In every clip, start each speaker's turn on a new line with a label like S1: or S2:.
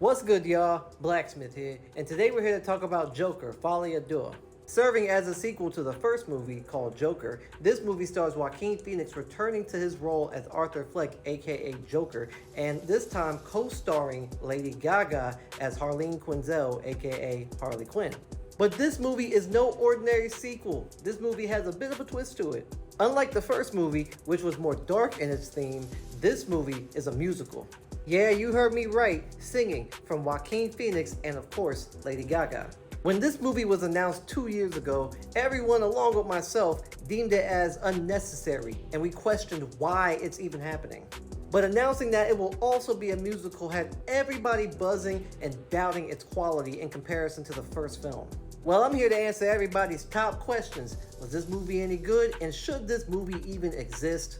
S1: What's good, y'all? Blacksmith here, and today we're here to talk about Joker, Folie À Deux. Serving as a sequel to the first movie called Joker, this movie stars Joaquin Phoenix returning to his role as Arthur Fleck, aka Joker, and this time co-starring Lady Gaga as Harleen Quinzel, aka Harley Quinn. But this movie is no ordinary sequel. This movie has a bit of a twist to it. Unlike the first movie, which was more dark in its theme, this movie is a musical. Yeah, you heard me right, singing from Joaquin Phoenix and of course, Lady Gaga. When this movie was announced 2 years ago, everyone along with myself deemed it as unnecessary, and we questioned why it's even happening. But announcing that it will also be a musical had everybody buzzing and doubting its quality in comparison to the first film. Well, I'm here to answer everybody's top questions. Was this movie any good, and should this movie even exist?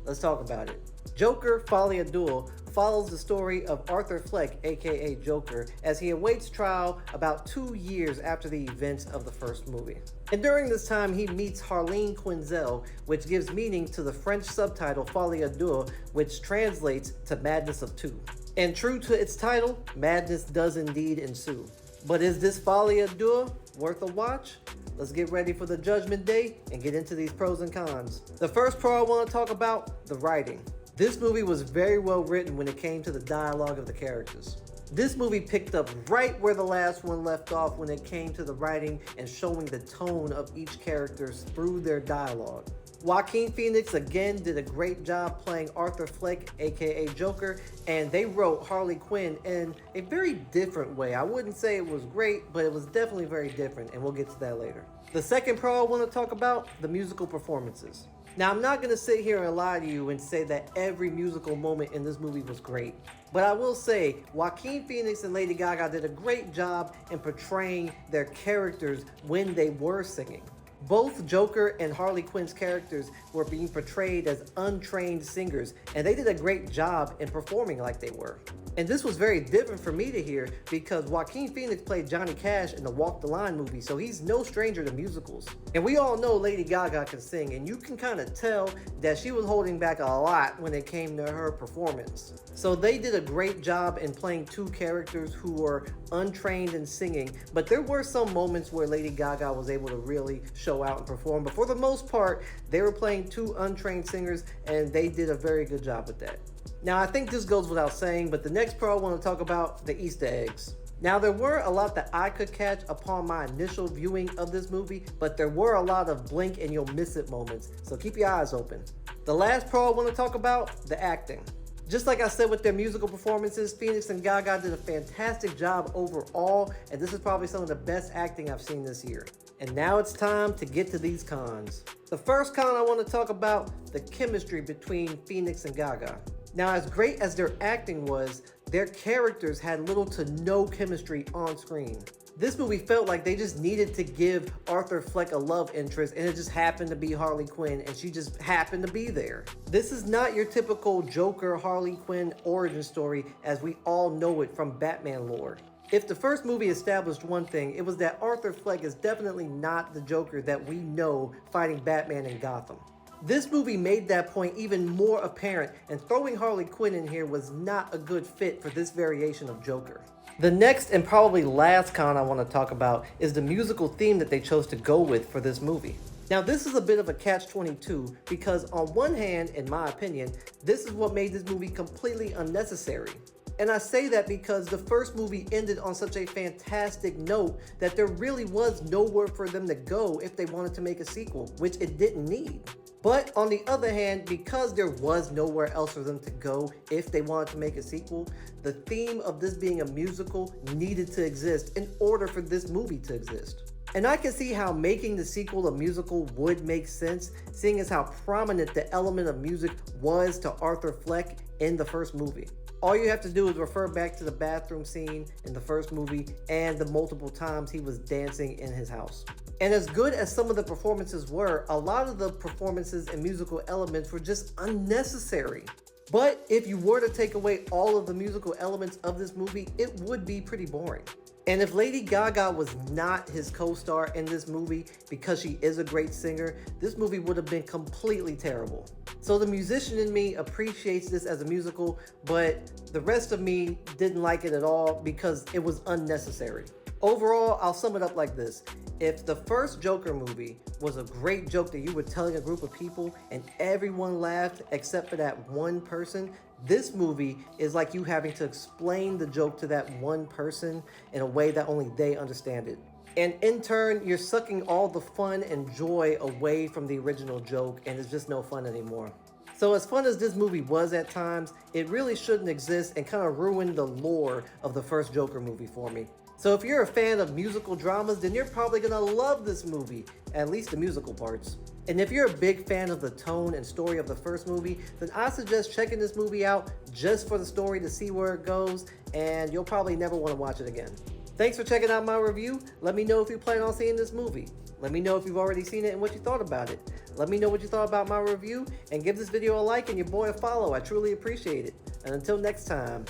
S1: Let's talk about it. Joker, Folie À Deux follows the story of Arthur Fleck, aka Joker, as he awaits trial about 2 years after the events of the first movie. And during this time, he meets Harleen Quinzel, which gives meaning to the French subtitle Folie À Deux, which translates to Madness of Two. And true to its title, madness does indeed ensue. But is this Folie À Deux worth a watch? Let's get ready for the judgment day and get into these pros and cons. The first pro I want to talk about, the writing. This movie was very well written when it came to the dialogue of the characters. This movie picked up right where the last one left off when it came to the writing and showing the tone of each character through their dialogue. Joaquin Phoenix again did a great job playing Arthur Fleck, aka Joker, and they wrote Harley Quinn in a very different way. I wouldn't say it was great, but it was definitely very different, and we'll get to that later. The second pro I want to talk about, the musical performances. Now, I'm not going to sit here and lie to you and say that every musical moment in this movie was great, but I will say Joaquin Phoenix and Lady Gaga did a great job in portraying their characters when they were singing. Both Joker and Harley Quinn's characters were being portrayed as untrained singers, and they did a great job in performing like they were. And this was very different for me to hear because Joaquin Phoenix played Johnny Cash in the Walk the Line movie, so he's no stranger to musicals. And we all know Lady Gaga can sing, and you can kind of tell that she was holding back a lot when it came to her performance. So they did a great job in playing two characters who were untrained in singing, but there were some moments where Lady Gaga was able to really show out and perform, but for the most part, they were playing two untrained singers, and they did a very good job with that. Now, I think this goes without saying, but the next pro I want to talk about, the Easter eggs. Now, there were a lot that I could catch upon my initial viewing of this movie, but there were a lot of blink and you'll miss it moments, so keep your eyes open. The last pro I want to talk about, the acting. Just like I said with their musical performances, Phoenix and Gaga did a fantastic job overall, and this is probably some of the best acting I've seen this year. And now it's time to get to these cons. The first con I want to talk about, the chemistry between Phoenix and Gaga. Now, as great as their acting was, their characters had little to no chemistry on screen. This movie felt like they just needed to give Arthur Fleck a love interest, and it just happened to be Harley Quinn, and she just happened to be there. This is not your typical Joker Harley Quinn origin story as we all know it from Batman lore. If the first movie established one thing, it was that Arthur Fleck is definitely not the Joker that we know fighting Batman in Gotham. This movie made that point even more apparent, and throwing Harley Quinn in here was not a good fit for this variation of Joker. The next and probably last con I want to talk about is the musical theme that they chose to go with for this movie. Now, this is a bit of a catch-22 because on one hand, in my opinion, this is what made this movie completely unnecessary. And I say that because the first movie ended on such a fantastic note that there really was nowhere for them to go if they wanted to make a sequel, which it didn't need. But on the other hand, because there was nowhere else for them to go if they wanted to make a sequel, the theme of this being a musical needed to exist in order for this movie to exist. And I can see how making the sequel a musical would make sense, seeing as how prominent the element of music was to Arthur Fleck in the first movie. All you have to do is refer back to the bathroom scene in the first movie and the multiple times he was dancing in his house. And as good as some of the performances were, a lot of the performances and musical elements were just unnecessary. But if you were to take away all of the musical elements of this movie, it would be pretty boring. And if Lady Gaga was not his co-star in this movie because she is a great singer, this movie would have been completely terrible. So the musician in me appreciates this as a musical, but the rest of me didn't like it at all because it was unnecessary. Overall, I'll sum it up like this. If the first Joker movie was a great joke that you were telling a group of people and everyone laughed except for that one person, this movie is like you having to explain the joke to that one person in a way that only they understand it. And in turn, you're sucking all the fun and joy away from the original joke, and it's just no fun anymore. So as fun as this movie was at times, it really shouldn't exist and kind of ruined the lore of the first Joker movie for me. So if you're a fan of musical dramas, then you're probably gonna love this movie, at least the musical parts. And if you're a big fan of the tone and story of the first movie, then I suggest checking this movie out just for the story to see where it goes, and you'll probably never want to watch it again. Thanks for checking out my review. Let me know if you plan on seeing this movie. Let me know if you've already seen it and what you thought about it. Let me know what you thought about my review, and give this video a like and your boy a follow. I truly appreciate it. And until next time,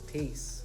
S1: peace.